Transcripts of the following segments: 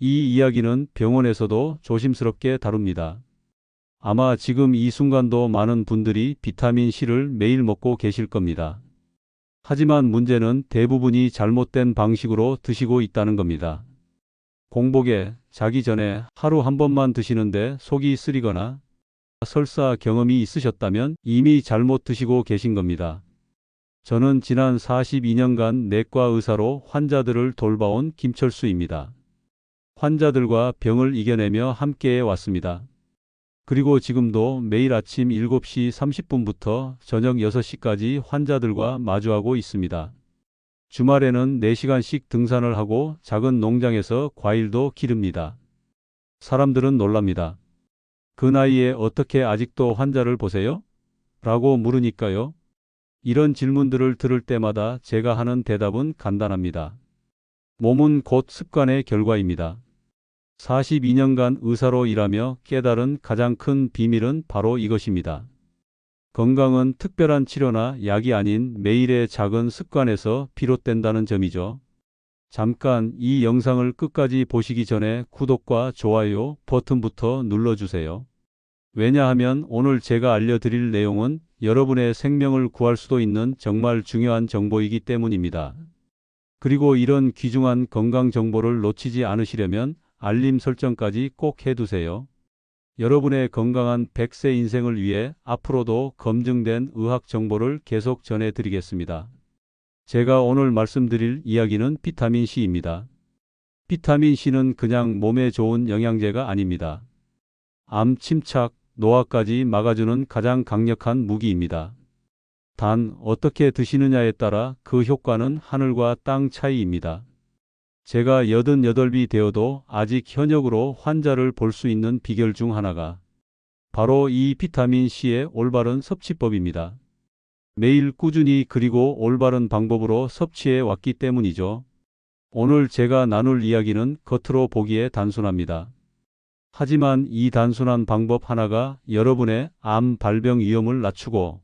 이 이야기는 병원에서도 조심스럽게 다룹니다. 아마 지금 이 순간도 많은 분들이 비타민 C를 매일 먹고 계실 겁니다. 하지만 문제는 대부분이 잘못된 방식으로 드시고 있다는 겁니다. 공복에 자기 전에 하루 한 번만 드시는데 속이 쓰리거나 설사 경험이 있으셨다면 이미 잘못 드시고 계신 겁니다. 저는 지난 42년간 내과 의사로 환자들을 돌봐온 김철수입니다. 환자들과 병을 이겨내며 함께해 왔습니다. 그리고 지금도 매일 아침 7시 30분부터 저녁 6시까지 환자들과 마주하고 있습니다. 주말에는 4시간씩 등산을 하고 작은 농장에서 과일도 기릅니다. 사람들은 놀랍니다. 그 나이에 어떻게 아직도 환자를 보세요? 라고 물으니까요. 이런 질문들을 들을 때마다 제가 하는 대답은 간단합니다. 몸은 곧 습관의 결과입니다. 42년간 의사로 일하며 깨달은 가장 큰 비밀은 바로 이것입니다. 건강은 특별한 치료나 약이 아닌 매일의 작은 습관에서 비롯된다는 점이죠. 잠깐 이 영상을 끝까지 보시기 전에 구독과 좋아요 버튼부터 눌러주세요. 왜냐하면 오늘 제가 알려드릴 내용은 여러분의 생명을 구할 수도 있는 정말 중요한 정보이기 때문입니다. 그리고 이런 귀중한 건강 정보를 놓치지 않으시려면 알림 설정까지 꼭 해두세요. 여러분의 건강한 100세 인생을 위해 앞으로도 검증된 의학 정보를 계속 전해드리겠습니다. 제가 오늘 말씀드릴 이야기는 비타민 C입니다. 비타민 C는 그냥 몸에 좋은 영양제가 아닙니다. 암, 침착, 노화까지 막아주는 가장 강력한 무기입니다. 단 어떻게 드시느냐에 따라 그 효과는 하늘과 땅 차이입니다. 제가 88이 되어도 아직 현역으로 환자를 볼 수 있는 비결 중 하나가 바로 이 비타민 C의 올바른 섭취법입니다. 매일 꾸준히 그리고 올바른 방법으로 섭취해 왔기 때문이죠. 오늘 제가 나눌 이야기는 겉으로 보기에 단순합니다. 하지만 이 단순한 방법 하나가 여러분의 암 발병 위험을 낮추고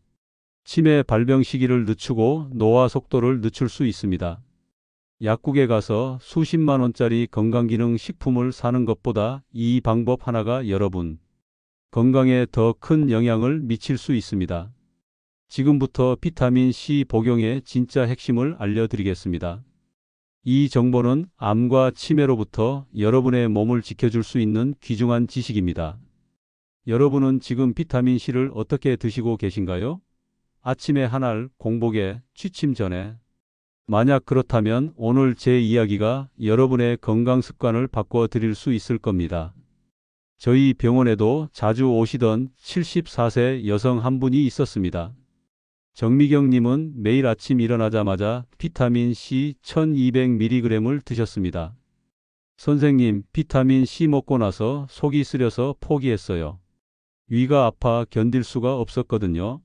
치매 발병 시기를 늦추고 노화 속도를 늦출 수 있습니다. 약국에 가서 수십만 원짜리 건강기능 식품을 사는 것보다 이 방법 하나가 여러분 건강에 더 큰 영향을 미칠 수 있습니다. 지금부터 비타민 C 복용의 진짜 핵심을 알려드리겠습니다. 이 정보는 암과 치매로부터 여러분의 몸을 지켜줄 수 있는 귀중한 지식입니다. 여러분은 지금 비타민 C를 어떻게 드시고 계신가요? 아침에 한 알, 공복에, 취침 전에. 만약 그렇다면 오늘 제 이야기가 여러분의 건강 습관을 바꿔 드릴 수 있을 겁니다. 저희 병원에도 자주 오시던 74세 여성 한 분이 있었습니다. 정미경님은 매일 아침 일어나자마자 비타민 C 1200mg을 드셨습니다. 선생님, 비타민 C 먹고 나서 속이 쓰려서 포기했어요. 위가 아파 견딜 수가 없었거든요.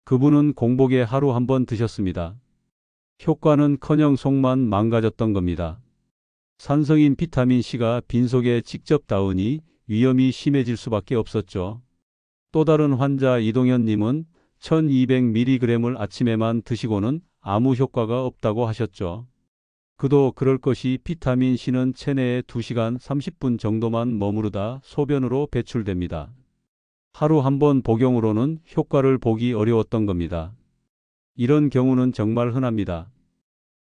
그분은 공복에 하루 한 번 드셨습니다. 효과는커녕 속만 망가졌던 겁니다. 산성인 비타민 C가 빈속에 직접 닿으니 위험이 심해질 수밖에 없었죠. 또 다른 환자 이동현님은 1200mg을 아침에만 드시고는 아무 효과가 없다고 하셨죠. 그도 그럴 것이 비타민 C는 체내에 2시간 30분 정도만 머무르다 소변으로 배출됩니다. 하루 한 번 복용으로는 효과를 보기 어려웠던 겁니다. 이런 경우는 정말 흔합니다.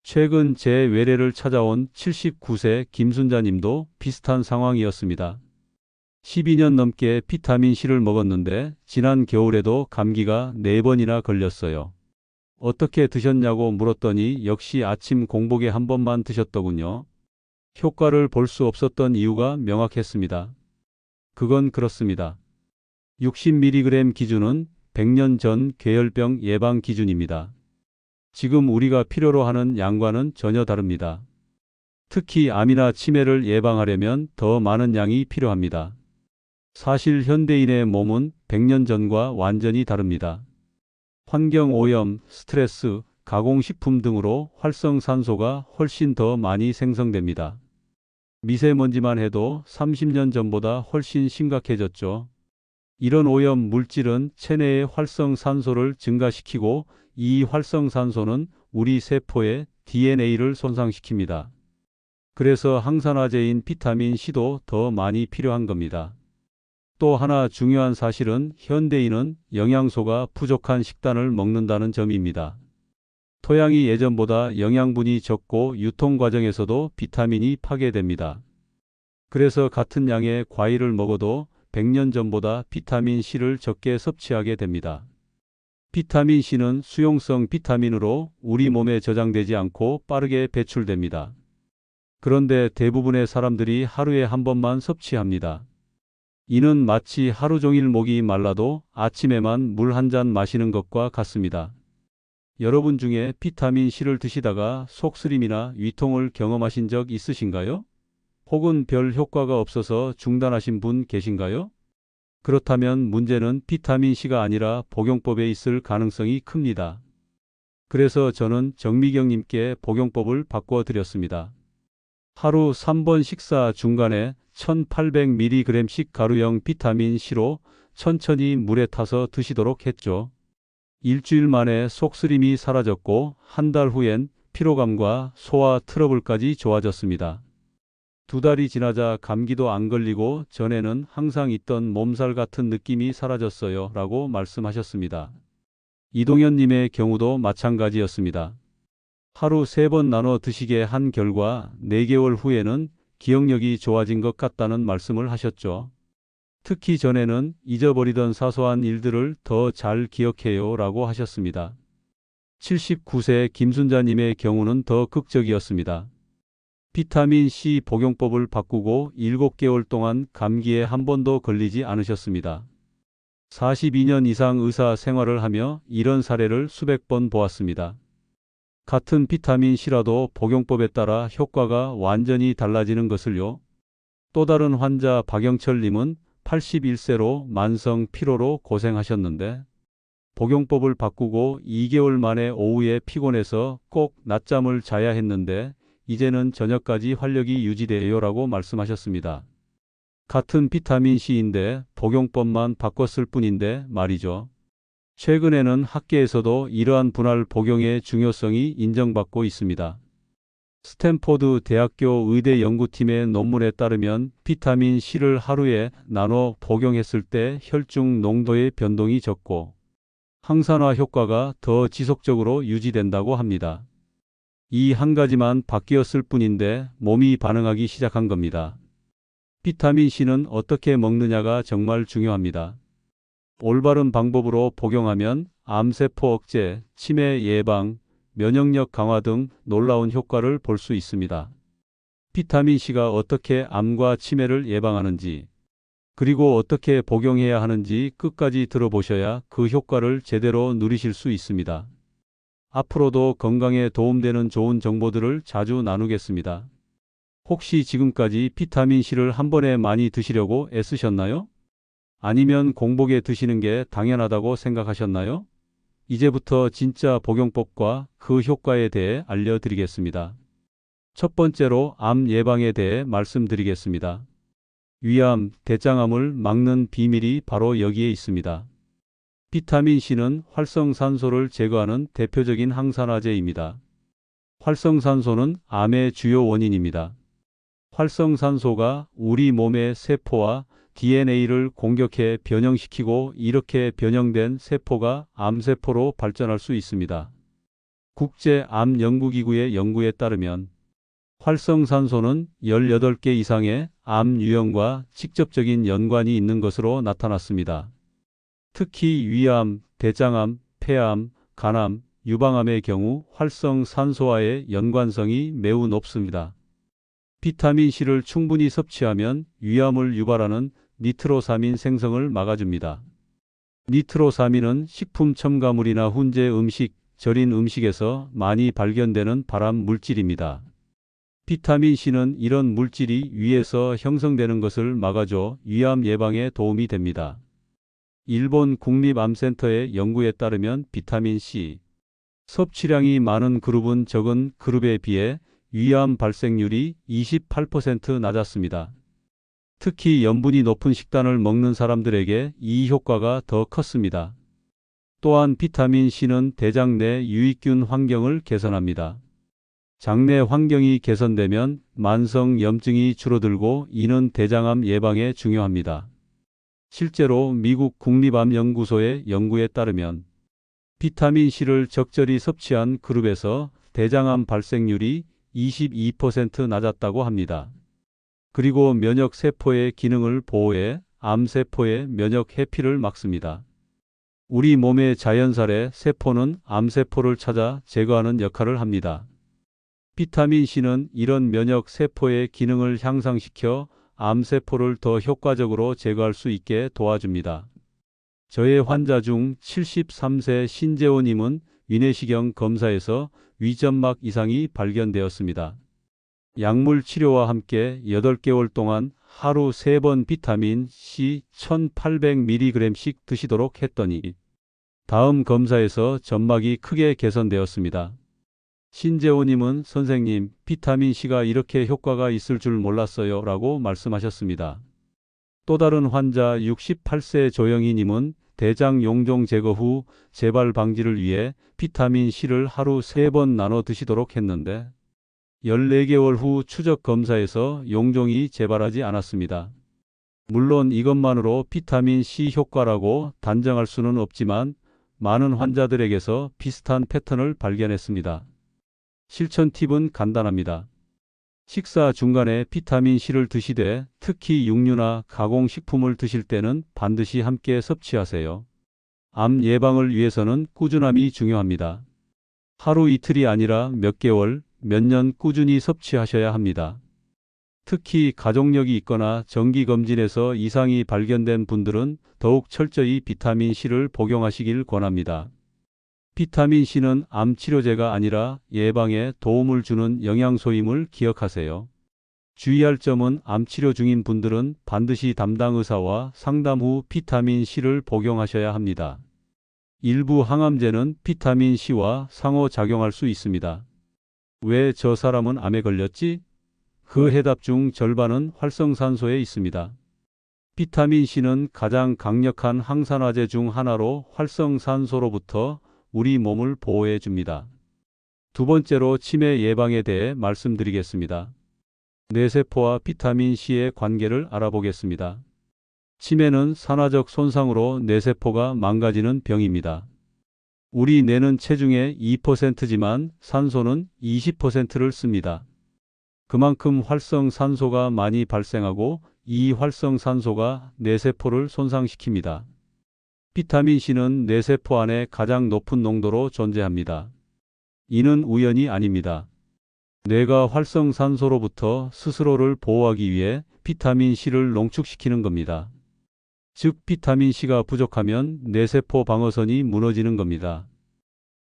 최근 제 외래를 찾아온 79세 김순자님도 비슷한 상황이었습니다. 12년 넘게 비타민 C를 먹었는데 지난 겨울에도 감기가 4번이나 걸렸어요. 어떻게 드셨냐고 물었더니 역시 아침 공복에 한 번만 드셨더군요. 효과를 볼 수 없었던 이유가 명확했습니다. 그건 그렇습니다. 60mg 기준은 100년 전 괴혈병 예방 기준입니다. 지금 우리가 필요로 하는 양과는 전혀 다릅니다. 특히 암이나 치매를 예방하려면 더 많은 양이 필요합니다. 사실 현대인의 몸은 100년 전과 완전히 다릅니다. 환경오염, 스트레스, 가공식품 등으로 활성산소가 훨씬 더 많이 생성됩니다. 미세먼지만 해도 30년 전보다 훨씬 심각해졌죠. 이런 오염 물질은 체내의 활성산소를 증가시키고 이 활성산소는 우리 세포의 DNA를 손상시킵니다. 그래서 항산화제인 비타민 C도 더 많이 필요한 겁니다. 또 하나 중요한 사실은 현대인은 영양소가 부족한 식단을 먹는다는 점입니다. 토양이 예전보다 영양분이 적고 유통 과정에서도 비타민이 파괴됩니다. 그래서 같은 양의 과일을 먹어도 100년 전보다 비타민 C를 적게 섭취하게 됩니다. 비타민 C는 수용성 비타민으로 우리 몸에 저장되지 않고 빠르게 배출됩니다. 그런데 대부분의 사람들이 하루에 한 번만 섭취합니다. 이는 마치 하루 종일 목이 말라도 아침에만 물 한 잔 마시는 것과 같습니다. 여러분 중에 비타민 C를 드시다가 속쓰림이나 위통을 경험하신 적 있으신가요? 혹은 별 효과가 없어서 중단하신 분 계신가요? 그렇다면 문제는 비타민 C가 아니라 복용법에 있을 가능성이 큽니다. 그래서 저는 정미경님께 복용법을 바꿔 드렸습니다. 하루 3번 식사 중간에 1800mg씩 가루형 비타민 C로 천천히 물에 타서 드시도록 했죠. 일주일 만에 속쓰림이 사라졌고 한 달 후엔 피로감과 소화 트러블까지 좋아졌습니다. 2달이 지나자 감기도 안 걸리고 전에는 항상 있던 몸살 같은 느낌이 사라졌어요 라고 말씀하셨습니다. 이동현님의 경우도 마찬가지였습니다. 하루 3번 나눠 드시게 한 결과 4개월 후에는 기억력이 좋아진 것 같다는 말씀을 하셨죠. 특히 전에는 잊어버리던 사소한 일들을 더 잘 기억해요 라고 하셨습니다. 79세 김순자님의 경우는 더 극적이었습니다. 비타민 C 복용법을 바꾸고 7개월 동안 감기에 한 번도 걸리지 않으셨습니다. 42년 이상 의사 생활을 하며 이런 사례를 수백 번 보았습니다. 같은 비타민 C라도 복용법에 따라 효과가 완전히 달라지는 것을요. 또 다른 환자 박영철님은 81세로 만성 피로로 고생하셨는데 복용법을 바꾸고 2개월 만에 오후에 피곤해서 꼭 낮잠을 자야 했는데 이제는 저녁까지 활력이 유지돼요 라고 말씀하셨습니다. 같은 비타민 C인데 복용법만 바꿨을 뿐인데 말이죠. 최근에는 학계에서도 이러한 분할 복용의 중요성이 인정받고 있습니다. 스탠포드 대학교 의대 연구팀의 논문에 따르면 비타민 C를 하루에 나눠 복용했을 때 혈중 농도의 변동이 적고 항산화 효과가 더 지속적으로 유지된다고 합니다. 이 한 가지만 바뀌었을 뿐인데 몸이 반응하기 시작한 겁니다. 비타민 C는 어떻게 먹느냐가 정말 중요합니다. 올바른 방법으로 복용하면 암세포 억제, 치매 예방, 면역력 강화 등 놀라운 효과를 볼 수 있습니다. 비타민 C가 어떻게 암과 치매를 예방하는지, 그리고 어떻게 복용해야 하는지 끝까지 들어보셔야 그 효과를 제대로 누리실 수 있습니다. 앞으로도 건강에 도움되는 좋은 정보들을 자주 나누겠습니다. 혹시 지금까지 비타민 C를 한 번에 많이 드시려고 애쓰셨나요? 아니면 공복에 드시는 게 당연하다고 생각하셨나요? 이제부터 진짜 복용법과 그 효과에 대해 알려드리겠습니다. 첫 번째로 암 예방에 대해 말씀드리겠습니다. 위암, 대장암을 막는 비밀이 바로 여기에 있습니다. 비타민 C는 활성산소를 제거하는 대표적인 항산화제입니다. 활성산소는 암의 주요 원인입니다. 활성산소가 우리 몸의 세포와 DNA를 공격해 변형시키고 이렇게 변형된 세포가 암세포로 발전할 수 있습니다. 국제암연구기구의 연구에 따르면 활성산소는 18개 이상의 암 유형과 직접적인 연관이 있는 것으로 나타났습니다. 특히 위암, 대장암, 폐암, 간암, 유방암의 경우 활성산소와의 연관성이 매우 높습니다. 비타민 C를 충분히 섭취하면 위암을 유발하는 니트로사민 생성을 막아줍니다. 니트로사민은 식품 첨가물이나 훈제 음식, 절인 음식에서 많이 발견되는 발암 물질입니다. 비타민 C는 이런 물질이 위에서 형성되는 것을 막아줘 위암 예방에 도움이 됩니다. 일본 국립암센터의 연구에 따르면 비타민 C 섭취량이 많은 그룹은 적은 그룹에 비해 위암 발생률이 28% 낮았습니다. 특히 염분이 높은 식단을 먹는 사람들에게 이 효과가 더 컸습니다. 또한 비타민 C는 대장 내 유익균 환경을 개선합니다. 장내 환경이 개선되면 만성 염증이 줄어들고 이는 대장암 예방에 중요합니다. 실제로 미국 국립암연구소의 연구에 따르면 비타민C를 적절히 섭취한 그룹에서 대장암 발생률이 22% 낮았다고 합니다. 그리고 면역세포의 기능을 보호해 암세포의 면역 해피를 막습니다. 우리 몸의 자연살의 세포는 암세포를 찾아 제거하는 역할을 합니다. 비타민C는 이런 면역세포의 기능을 향상시켜 암세포를 더 효과적으로 제거할 수 있게 도와줍니다. 저의 환자 중 73세 신재호님은 위내시경 검사에서 위점막 이상이 발견되었습니다. 약물 치료와 함께 8개월 동안 하루 3번 비타민 C 1800mg씩 드시도록 했더니 다음 검사에서 점막이 크게 개선되었습니다. 신재호님은 선생님, 비타민 C가 이렇게 효과가 있을 줄 몰랐어요 라고 말씀하셨습니다. 또 다른 환자 68세 조영희님은 대장 용종 제거 후 재발 방지를 위해 비타민 C를 하루 3번 나눠 드시도록 했는데 14개월 후 추적 검사에서 용종이 재발하지 않았습니다. 물론 이것만으로 비타민 C 효과라고 단정할 수는 없지만 많은 환자들에게서 비슷한 패턴을 발견했습니다. 실천 팁은 간단합니다. 식사 중간에 비타민C를 드시되 특히 육류나 가공식품을 드실 때는 반드시 함께 섭취하세요. 암 예방을 위해서는 꾸준함이 중요합니다. 하루 이틀이 아니라 몇 개월, 몇 년 꾸준히 섭취하셔야 합니다. 특히 가족력이 있거나 정기검진에서 이상이 발견된 분들은 더욱 철저히 비타민C를 복용하시길 권합니다. 비타민C는 암 치료제가 아니라 예방에 도움을 주는 영양소임을 기억하세요. 주의할 점은 암 치료 중인 분들은 반드시 담당 의사와 상담 후 비타민C를 복용하셔야 합니다. 일부 항암제는 비타민C와 상호작용할 수 있습니다. 왜 저 사람은 암에 걸렸지? 그 해답 중 절반은 활성산소에 있습니다. 비타민C는 가장 강력한 항산화제 중 하나로 활성산소로부터 우리 몸을 보호해 줍니다. 두 번째로 치매 예방에 대해 말씀드리겠습니다. 뇌세포와 비타민C의 관계를 알아보겠습니다. 치매는 산화적 손상으로 뇌세포가 망가지는 병입니다. 우리 뇌는 체중의 2%지만 산소는 20%를 씁니다. 그만큼 활성산소가 많이 발생하고 이 활성산소가 뇌세포를 손상시킵니다. 비타민C는 뇌세포 안에 가장 높은 농도로 존재합니다. 이는 우연이 아닙니다. 뇌가 활성산소로부터 스스로를 보호하기 위해 비타민C를 농축시키는 겁니다. 즉 비타민C가 부족하면 뇌세포 방어선이 무너지는 겁니다.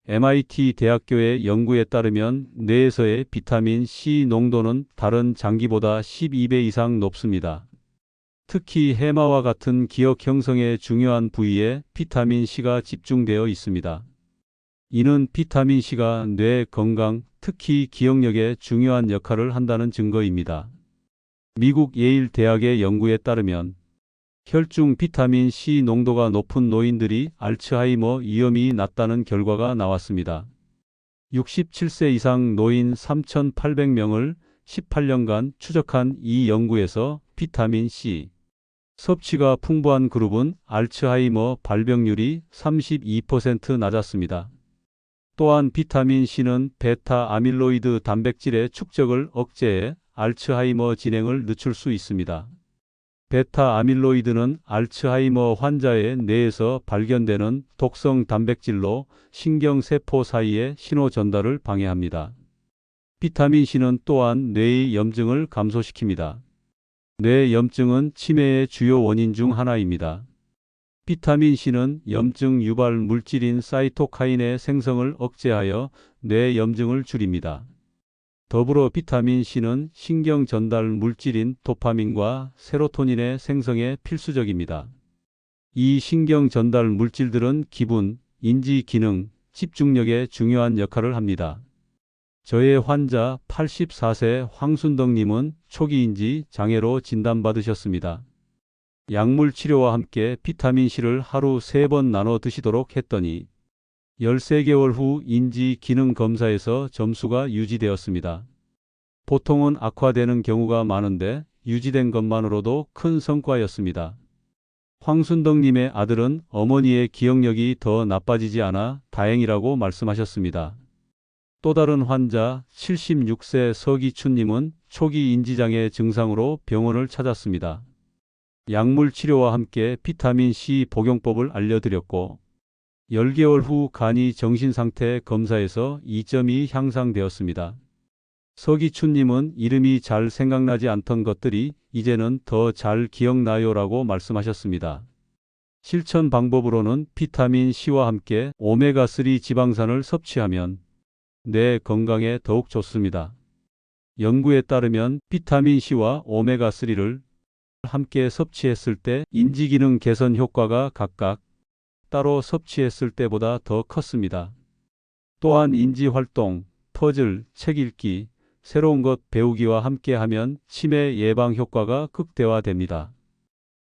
MIT 대학교의 연구에 따르면 뇌에서의 비타민C 농도는 다른 장기보다 12배 이상 높습니다. 특히 해마와 같은 기억 형성에 중요한 부위에 비타민C가 집중되어 있습니다. 이는 비타민C가 뇌 건강, 특히 기억력에 중요한 역할을 한다는 증거입니다. 미국 예일 대학의 연구에 따르면 혈중 비타민C 농도가 높은 노인들이 알츠하이머 위험이 낮다는 결과가 나왔습니다. 67세 이상 노인 3,800명을 18년간 추적한 이 연구에서 비타민C 섭취가 풍부한 그룹은 알츠하이머 발병률이 32% 낮았습니다. 또한 비타민C는 베타 아밀로이드 단백질의 축적을 억제해 알츠하이머 진행을 늦출 수 있습니다. 베타 아밀로이드는 알츠하이머 환자의 뇌에서 발견되는 독성 단백질로 신경세포 사이의 신호 전달을 방해합니다. 비타민C는 또한 뇌의 염증을 감소시킵니다. 뇌 염증은 치매의 주요 원인 중 하나입니다. 비타민C는 염증 유발 물질인 사이토카인의 생성을 억제하여 뇌 염증을 줄입니다. 더불어 비타민C는 신경 전달 물질인 도파민과 세로토닌의 생성에 필수적입니다. 이 신경 전달 물질들은 기분, 인지 기능, 집중력에 중요한 역할을 합니다. 저의 환자 84세 황순덕님은 초기인지 장애로 진단받으셨습니다. 약물 치료와 함께 비타민C를 하루 3번 나눠 드시도록 했더니 13개월 후 인지 기능 검사에서 점수가 유지되었습니다. 보통은 악화되는 경우가 많은데 유지된 것만으로도 큰 성과였습니다. 황순덕님의 아들은 어머니의 기억력이 더 나빠지지 않아 다행이라고 말씀하셨습니다. 또 다른 환자 76세 서기춘님은 초기 인지장애 증상으로 병원을 찾았습니다. 약물 치료와 함께 비타민C 복용법을 알려드렸고 10개월 후 간이 정신상태 검사에서 2점이 향상되었습니다. 서기춘님은 이름이 잘 생각나지 않던 것들이 이제는 더 잘 기억나요라고 말씀하셨습니다. 실천 방법으로는 비타민C와 함께 오메가3 지방산을 섭취하면 뇌 건강에 더욱 좋습니다. 연구에 따르면 비타민C와 오메가3를 함께 섭취했을 때 인지기능 개선 효과가 각각 따로 섭취했을 때보다 더 컸습니다. 또한 인지활동, 퍼즐, 책 읽기, 새로운 것 배우기와 함께하면 치매 예방 효과가 극대화됩니다.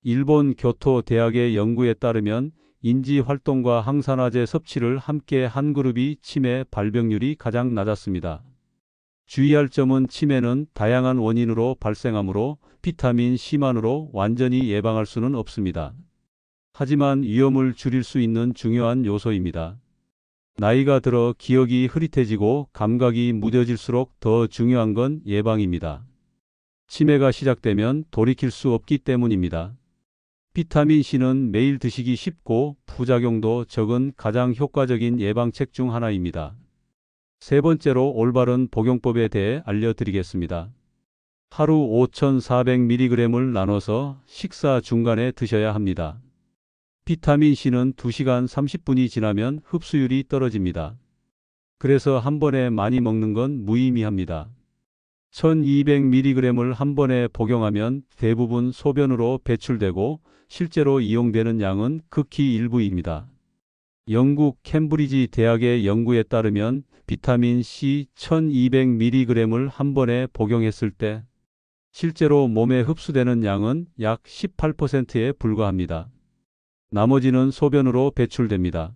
일본 교토 대학의 연구에 따르면 인지활동과 항산화제 섭취를 함께 한 그룹이 치매 발병률이 가장 낮았습니다. 주의할 점은 치매는 다양한 원인으로 발생하므로 비타민C만으로 완전히 예방할 수는 없습니다. 하지만 위험을 줄일 수 있는 중요한 요소입니다. 나이가 들어 기억이 흐릿해지고 감각이 무뎌질수록 더 중요한 건 예방입니다. 치매가 시작되면 돌이킬 수 없기 때문입니다. 비타민C는 매일 드시기 쉽고 부작용도 적은 가장 효과적인 예방책 중 하나입니다. 세 번째로 올바른 복용법에 대해 알려드리겠습니다. 하루 5,400mg을 나눠서 식사 중간에 드셔야 합니다. 비타민C는 2시간 30분이 지나면 흡수율이 떨어집니다. 그래서 한 번에 많이 먹는 건 무의미합니다. 1200mg을 한 번에 복용하면 대부분 소변으로 배출되고 실제로 이용되는 양은 극히 일부입니다. 영국 캠브리지 대학의 연구에 따르면 비타민C 1200mg을 한 번에 복용했을 때 실제로 몸에 흡수되는 양은 약 18%에 불과합니다. 나머지는 소변으로 배출됩니다.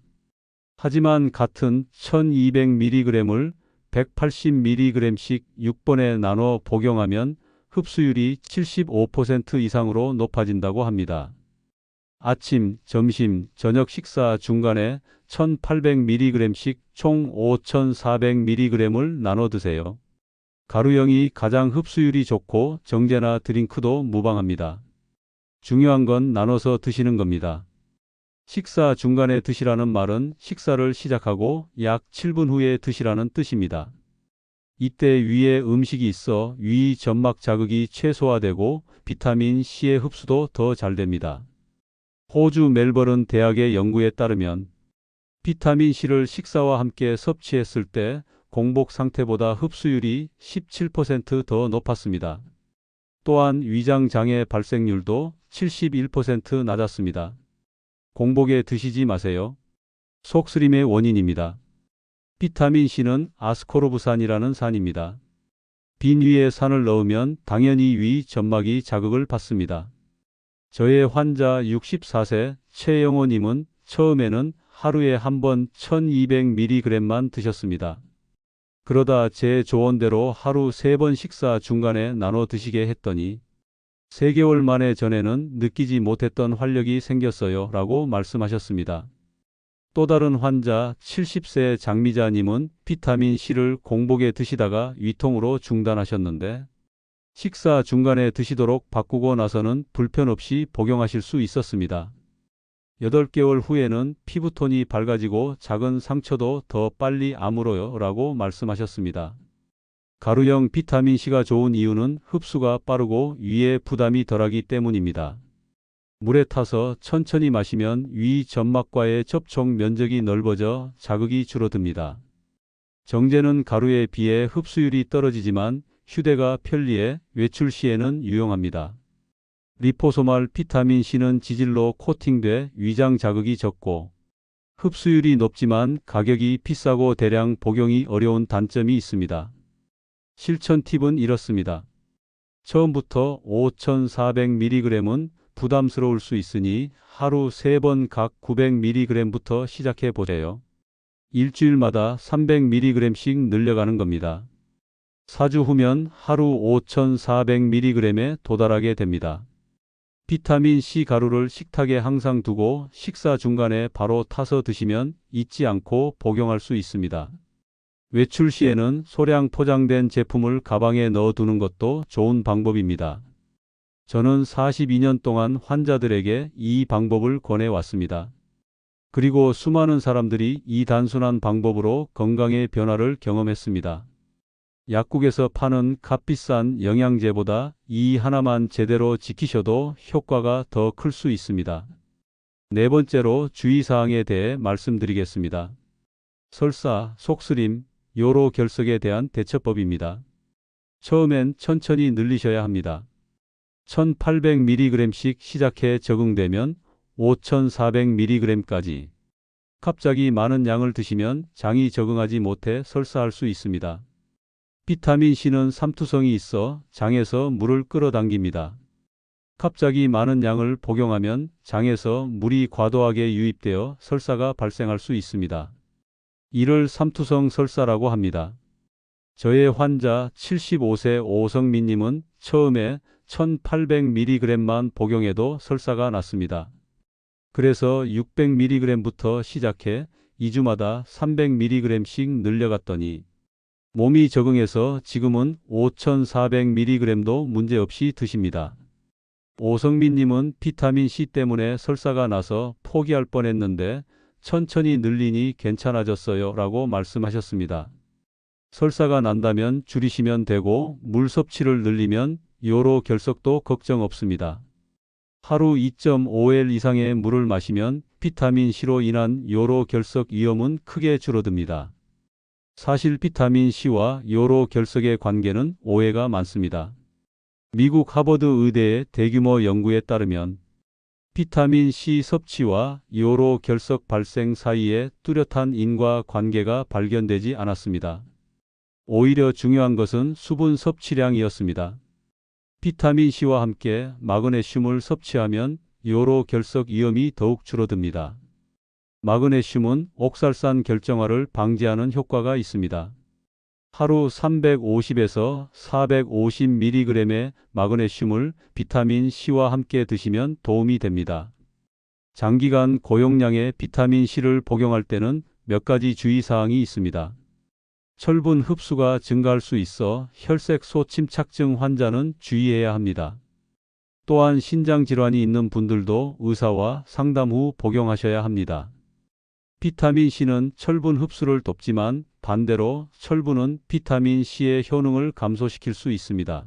하지만 같은 1200mg을 180mg씩 6번에 나눠 복용하면 흡수율이 75% 이상으로 높아진다고 합니다. 아침, 점심, 저녁 식사 중간에 1800mg씩 총 5400mg을 나눠 드세요. 가루형이 가장 흡수율이 좋고 정제나 드링크도 무방합니다. 중요한 건 나눠서 드시는 겁니다. 식사 중간에 드시라는 말은 식사를 시작하고 약 7분 후에 드시라는 뜻입니다. 이때 위에 음식이 있어 위 점막 자극이 최소화되고 비타민C의 흡수도 더 잘 됩니다. 호주 멜버른 대학의 연구에 따르면 비타민C를 식사와 함께 섭취했을 때 공복 상태보다 흡수율이 17% 더 높았습니다. 또한 위장 장애 발생률도 71% 낮았습니다. 공복에 드시지 마세요. 속쓰림의 원인입니다. 비타민C는 아스코르브산이라는 산입니다. 빈 위에 산을 넣으면 당연히 위 점막이 자극을 받습니다. 저의 환자 64세 최영호님은 처음에는 하루에 한 번 1200mg만 드셨습니다. 그러다 제 조언대로 하루 3번 식사 중간에 나눠 드시게 했더니 3개월 만에 전에는 느끼지 못했던 활력이 생겼어요 라고 말씀하셨습니다. 또 다른 환자 70세 장미자님은 비타민C를 공복에 드시다가 위통으로 중단하셨는데 식사 중간에 드시도록 바꾸고 나서는 불편 없이 복용하실 수 있었습니다. 8개월 후에는 피부톤이 밝아지고 작은 상처도 더 빨리 아물어요 라고 말씀하셨습니다. 가루형 비타민C가 좋은 이유는 흡수가 빠르고 위에 부담이 덜하기 때문입니다. 물에 타서 천천히 마시면 위 점막과의 접촉 면적이 넓어져 자극이 줄어듭니다. 정제는 가루에 비해 흡수율이 떨어지지만 휴대가 편리해 외출 시에는 유용합니다. 리포소말 비타민C는 지질로 코팅돼 위장 자극이 적고 흡수율이 높지만 가격이 비싸고 대량 복용이 어려운 단점이 있습니다. 실천 팁은 이렇습니다. 처음부터 5,400mg은 부담스러울 수 있으니 하루 3번 각 900mg부터 시작해 보세요. 일주일마다 300mg씩 늘려가는 겁니다. 4주 후면 하루 5,400mg에 도달하게 됩니다. 비타민C 가루를 식탁에 항상 두고 식사 중간에 바로 타서 드시면 잊지 않고 복용할 수 있습니다. 외출 시에는 소량 포장된 제품을 가방에 넣어두는 것도 좋은 방법입니다. 저는 42년 동안 환자들에게 이 방법을 권해왔습니다. 그리고 수많은 사람들이 이 단순한 방법으로 건강의 변화를 경험했습니다. 약국에서 파는 값비싼 영양제보다 이 하나만 제대로 지키셔도 효과가 더 클 수 있습니다. 네 번째로 주의사항에 대해 말씀드리겠습니다. 설사, 속쓰림, 요로 결석에 대한 대처법입니다. 처음엔 천천히 늘리셔야 합니다. 1800mg씩 시작해 적응되면 5400mg까지. 갑자기 많은 양을 드시면 장이 적응하지 못해 설사할 수 있습니다. 비타민C는 삼투성이 있어 장에서 물을 끌어당깁니다. 갑자기 많은 양을 복용하면 장에서 물이 과도하게 유입되어 설사가 발생할 수 있습니다. 이를 삼투성 설사라고 합니다. 저의 환자 75세 오성민님은 처음에 1800mg만 복용해도 설사가 났습니다. 그래서 600mg부터 시작해 2주마다 300mg씩 늘려갔더니 몸이 적응해서 지금은 5400mg도 문제없이 드십니다. 오성민님은 비타민C 때문에 설사가 나서 포기할 뻔했는데 천천히 늘리니 괜찮아졌어요 라고 말씀하셨습니다. 설사가 난다면 줄이시면 되고 물 섭취를 늘리면 요로 결석도 걱정 없습니다. 하루 2.5L 이상의 물을 마시면 비타민C로 인한 요로 결석 위험은 크게 줄어듭니다. 사실 비타민C와 요로 결석의 관계는 오해가 많습니다. 미국 하버드 의대의 대규모 연구에 따르면 비타민C 섭취와 요로 결석 발생 사이에 뚜렷한 인과관계가 발견되지 않았습니다. 오히려 중요한 것은 수분 섭취량이었습니다. 비타민C와 함께 마그네슘을 섭취하면 요로 결석 위험이 더욱 줄어듭니다. 마그네슘은 옥살산 결정화를 방지하는 효과가 있습니다. 하루 350에서 450mg의 마그네슘을 비타민C와 함께 드시면 도움이 됩니다. 장기간 고용량의 비타민C를 복용할 때는 몇 가지 주의사항이 있습니다. 철분 흡수가 증가할 수 있어 혈색소 침착증 환자는 주의해야 합니다. 또한 신장질환이 있는 분들도 의사와 상담 후 복용하셔야 합니다. 비타민C는 철분 흡수를 돕지만 반대로 철분은 비타민C의 효능을 감소시킬 수 있습니다.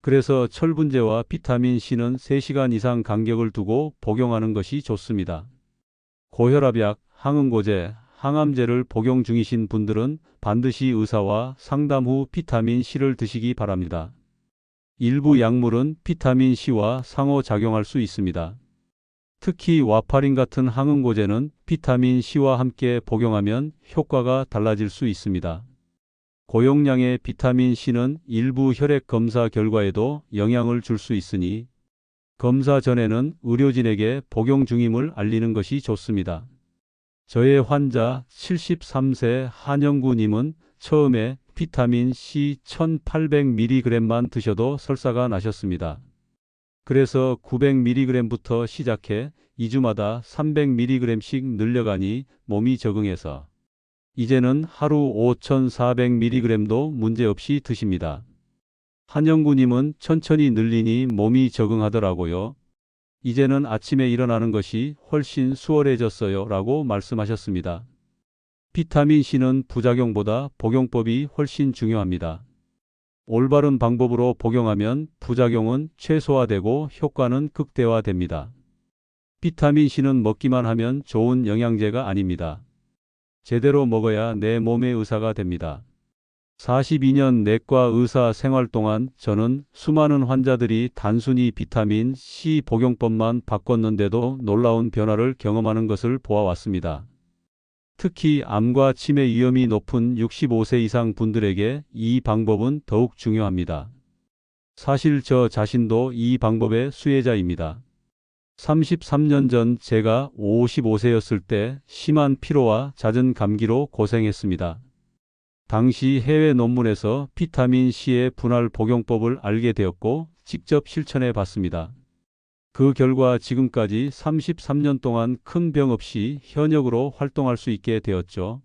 그래서 철분제와 비타민C는 3시간 이상 간격을 두고 복용하는 것이 좋습니다. 고혈압약, 항응고제, 항암제를 복용 중이신 분들은 반드시 의사와 상담 후 비타민C를 드시기 바랍니다. 일부 약물은 비타민C와 상호작용할 수 있습니다. 특히 와파린 같은 항응고제는 비타민C와 함께 복용하면 효과가 달라질 수 있습니다. 고용량의 비타민C는 일부 혈액 검사 결과에도 영향을 줄 수 있으니 검사 전에는 의료진에게 복용 중임을 알리는 것이 좋습니다. 저의 환자 73세 한영구님은 처음에 비타민C 1800mg만 드셔도 설사가 나셨습니다. 그래서 900mg부터 시작해 2주마다 300mg씩 늘려가니 몸이 적응해서 이제는 하루 5400mg도 문제없이 드십니다. 한영구님은 천천히 늘리니 몸이 적응하더라고요. 이제는 아침에 일어나는 것이 훨씬 수월해졌어요 라고 말씀하셨습니다. 비타민C는 부작용보다 복용법이 훨씬 중요합니다. 올바른 방법으로 복용하면 부작용은 최소화되고 효과는 극대화됩니다. 비타민C는 먹기만 하면 좋은 영양제가 아닙니다. 제대로 먹어야 내 몸의 의사가 됩니다. 42년 내과 의사 생활 동안 저는 수많은 환자들이 단순히 비타민C 복용법만 바꿨는데도 놀라운 변화를 경험하는 것을 보아왔습니다. 특히 암과 치매 위험이 높은 65세 이상 분들에게 이 방법은 더욱 중요합니다. 사실 저 자신도 이 방법의 수혜자입니다. 33년 전 제가 55세였을 때 심한 피로와 잦은 감기로 고생했습니다. 당시 해외 논문에서 비타민 C의 분할 복용법을 알게 되었고 직접 실천해 봤습니다. 그 결과 지금까지 33년 동안 큰 병 없이 현역으로 활동할 수 있게 되었죠.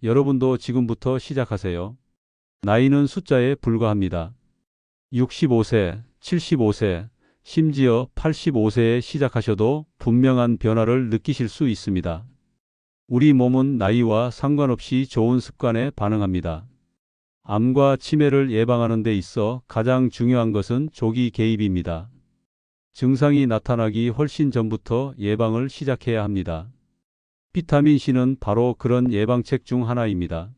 여러분도 지금부터 시작하세요. 나이는 숫자에 불과합니다. 65세, 75세, 심지어 85세에 시작하셔도 분명한 변화를 느끼실 수 있습니다. 우리 몸은 나이와 상관없이 좋은 습관에 반응합니다. 암과 치매를 예방하는 데 있어 가장 중요한 것은 조기 개입입니다. 증상이 나타나기 훨씬 전부터 예방을 시작해야 합니다. 비타민 C는 바로 그런 예방책 중 하나입니다.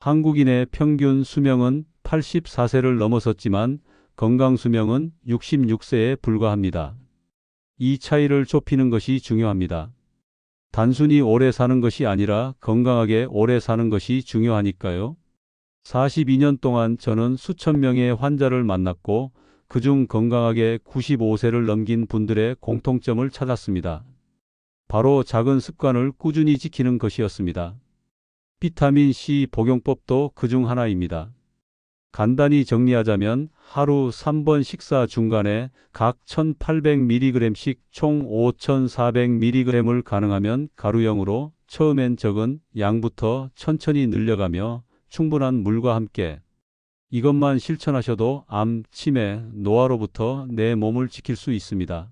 한국인의 평균 수명은 84세를 넘어섰지만 건강 수명은 66세에 불과합니다. 이 차이를 좁히는 것이 중요합니다. 단순히 오래 사는 것이 아니라 건강하게 오래 사는 것이 중요하니까요. 42년 동안 저는 수천 명의 환자를 만났고 그중 건강하게 95세를 넘긴 분들의 공통점을 찾았습니다. 바로 작은 습관을 꾸준히 지키는 것이었습니다. 비타민 C 복용법도 그중 하나입니다. 간단히 정리하자면 하루 3번 식사 중간에 각 1800mg씩 총 5400mg을 가능하면 가루형으로 처음엔 적은 양부터 천천히 늘려가며 충분한 물과 함께 이것만 실천하셔도 암, 치매, 노화로부터 내 몸을 지킬 수 있습니다.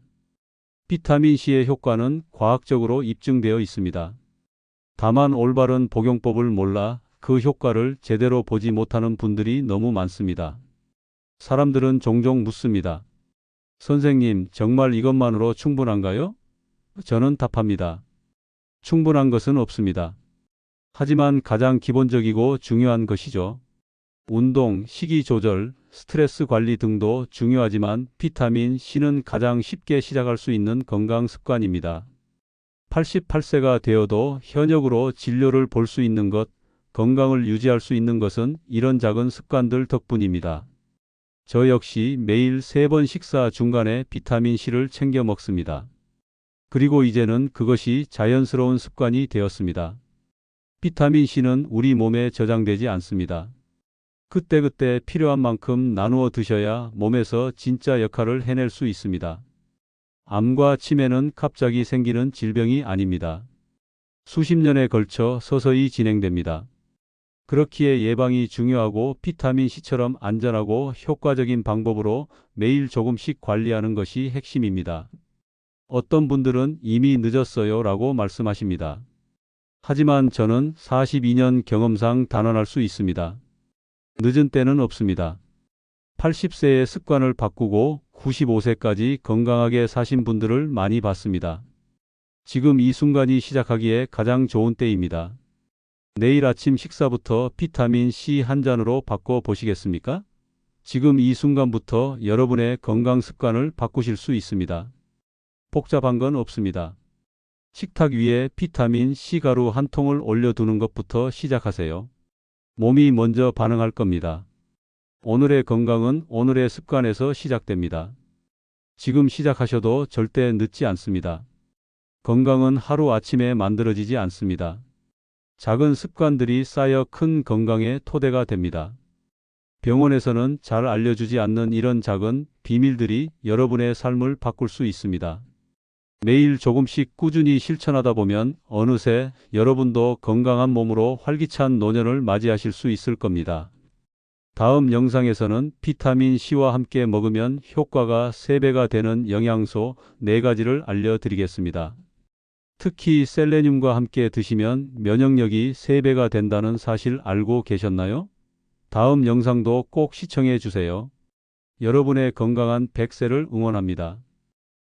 비타민 C의 효과는 과학적으로 입증되어 있습니다. 다만 올바른 복용법을 몰라 그 효과를 제대로 보지 못하는 분들이 너무 많습니다. 사람들은 종종 묻습니다. 선생님, 정말 이것만으로 충분한가요? 저는 답합니다. 충분한 것은 없습니다. 하지만 가장 기본적이고 중요한 것이죠. 운동, 식이 조절, 스트레스 관리 등도 중요하지만 비타민 C는 가장 쉽게 시작할 수 있는 건강 습관입니다. 88세가 되어도 현역으로 진료를 볼 수 있는 것, 건강을 유지할 수 있는 것은 이런 작은 습관들 덕분입니다. 저 역시 매일 3번 식사 중간에 비타민 C를 챙겨 먹습니다. 그리고 이제는 그것이 자연스러운 습관이 되었습니다. 비타민 C는 우리 몸에 저장되지 않습니다. 그때그때 필요한 만큼 나누어 드셔야 몸에서 진짜 역할을 해낼 수 있습니다. 암과 치매는 갑자기 생기는 질병이 아닙니다. 수십 년에 걸쳐 서서히 진행됩니다. 그렇기에 예방이 중요하고 비타민 C처럼 안전하고 효과적인 방법으로 매일 조금씩 관리하는 것이 핵심입니다. 어떤 분들은 이미 늦었어요 라고 말씀하십니다. 하지만 저는 42년 경험상 단언할 수 있습니다. 늦은 때는 없습니다. 80세의 습관을 바꾸고 95세까지 건강하게 사신 분들을 많이 봤습니다. 지금 이 순간이 시작하기에 가장 좋은 때입니다. 내일 아침 식사부터 비타민 C 한 잔으로 바꿔 보시겠습니까? 지금 이 순간부터 여러분의 건강 습관을 바꾸실 수 있습니다. 복잡한 건 없습니다. 식탁 위에 비타민 C 가루 한 통을 올려두는 것부터 시작하세요. 몸이 먼저 반응할 겁니다. 오늘의 건강은 오늘의 습관에서 시작됩니다. 지금 시작하셔도 절대 늦지 않습니다. 건강은 하루아침에 만들어지지 않습니다. 작은 습관들이 쌓여 큰 건강의 토대가 됩니다. 병원에서는 잘 알려주지 않는 이런 작은 비밀들이 여러분의 삶을 바꿀 수 있습니다. 매일 조금씩 꾸준히 실천하다 보면 어느새 여러분도 건강한 몸으로 활기찬 노년을 맞이하실 수 있을 겁니다. 다음 영상에서는 비타민 C와 함께 먹으면 효과가 3배가 되는 영양소 4가지를 알려드리겠습니다. 특히 셀레늄과 함께 드시면 면역력이 3배가 된다는 사실 알고 계셨나요? 다음 영상도 꼭 시청해 주세요. 여러분의 건강한 100세를 응원합니다.